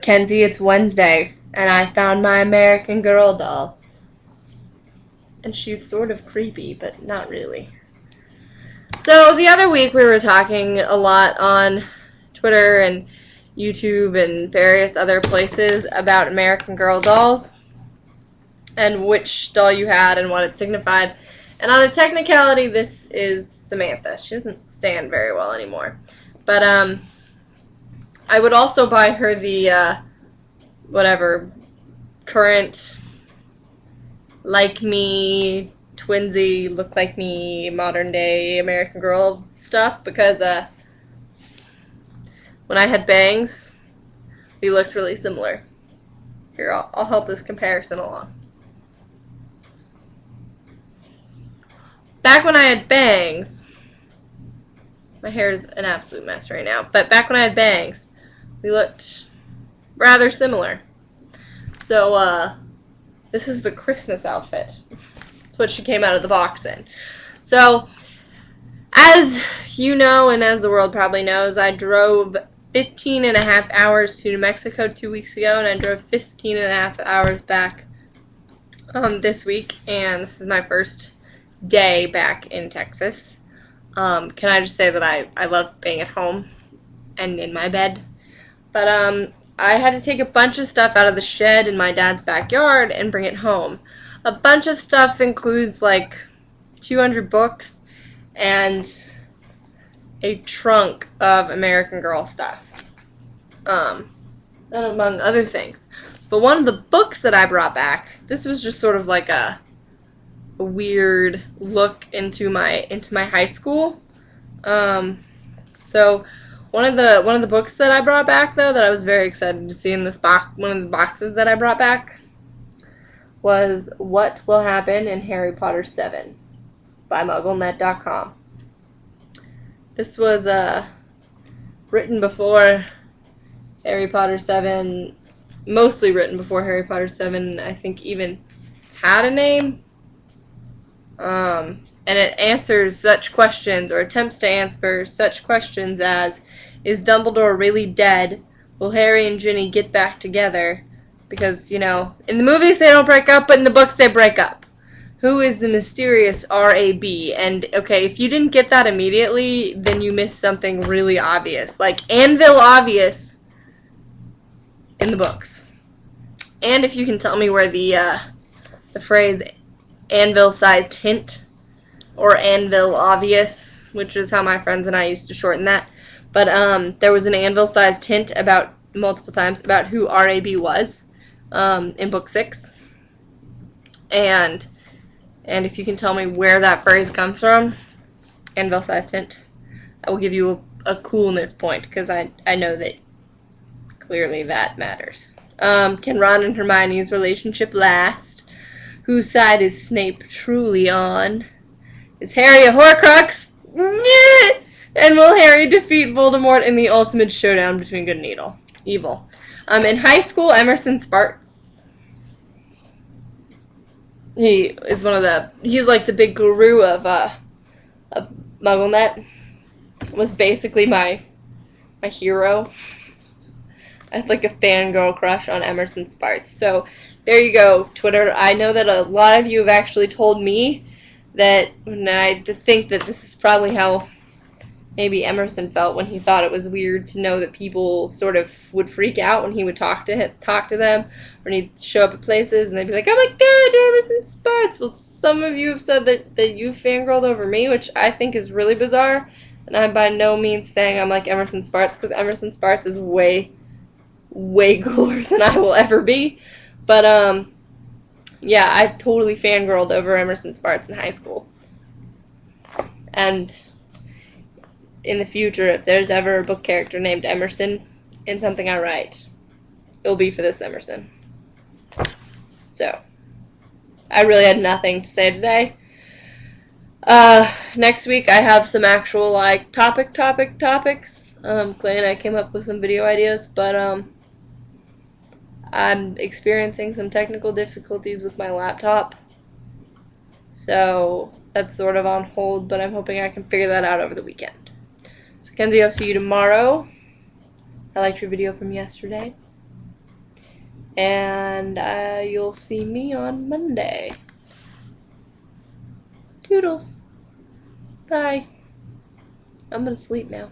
Kenzie, it's Wednesday, and I found my American Girl doll. And she's sort of creepy, but not really. So the other week we were talking a lot on Twitter and YouTube and various other places about American Girl dolls and which doll you had and what it signified. And on a technicality, this is Samantha. She doesn't stand very well anymore. But I would also buy her the current like me, twinsy, look like me, modern day American Girl stuff, because when I had bangs, we looked really similar. Here, I'll help this comparison along. Back when I had bangs, my hair is an absolute mess right now, but back when I had bangs, we looked rather similar. So, this is the Christmas outfit. That's what she came out of the box in. So, as you know, and as the world probably knows, I drove 15 and a half hours to New Mexico 2 weeks ago, and I drove 15 and a half hours back this week, and this is my first day back in Texas. Can I just say that I love being at home and in my bed, but I had to take a bunch of stuff out of the shed in my dad's backyard and bring it home. A bunch of stuff includes like 200 books and a trunk of American Girl stuff, and among other things. But one of the books that I brought back, this was just sort of like a weird look into my high school. So one of the books that I brought back, though, that I was very excited to see in this box, one of the boxes that I brought back, was What Will Happen in Harry Potter 7 by MuggleNet.com. This was written before Harry Potter 7, mostly written before Harry Potter 7, I think, even had a name. And it answers such questions, or attempts to answer such questions as, is Dumbledore really dead? Will Harry and Ginny get back together? Because, you know, in the movies they don't break up, but in the books they break up. Who is the mysterious R.A.B.? And, okay, if you didn't get that immediately, then you missed something really obvious. Like, Anvil obvious in the books. And if you can tell me where the phrase anvil-sized hint, or anvil obvious, which is how my friends and I used to shorten that. But there was an anvil-sized hint about multiple times about who R.A.B. was in book 6. And if you can tell me where that phrase comes from, anvil-sized hint, I will give you a coolness point, because I know that clearly that matters. Can Ron and Hermione's relationship last? Whose side is Snape truly on? Is Harry a Horcrux? And will Harry defeat Voldemort in the ultimate showdown between good and evil? In high school, Emerson Spartz, he's like the big guru of MuggleNet, was basically my hero. I had like a fangirl crush on Emerson Spartz. So there you go, Twitter. I know that a lot of you have actually told me that, and I think that this is probably how maybe Emerson felt when he thought it was weird to know that people sort of would freak out when he would talk to them, or he'd show up at places and they'd be like, oh my god, Emerson Spartz. Well, some of you have said that you fangirled over me, which I think is really bizarre, and I'm by no means saying I'm like Emerson Spartz, because Emerson Spartz is way, way cooler than I will ever be. But, yeah, I totally fangirled over Emerson Spartz in high school. And in the future, if there's ever a book character named Emerson in something I write, it'll be for this Emerson. So, I really had nothing to say today. Next week I have some actual, like, topics. Clay and I came up with some video ideas, but, I'm experiencing some technical difficulties with my laptop, so that's sort of on hold, but I'm hoping I can figure that out over the weekend. So Kenzie, I'll see you tomorrow. I liked your video from yesterday. And you'll see me on Monday. Toodles. Bye. I'm gonna sleep now.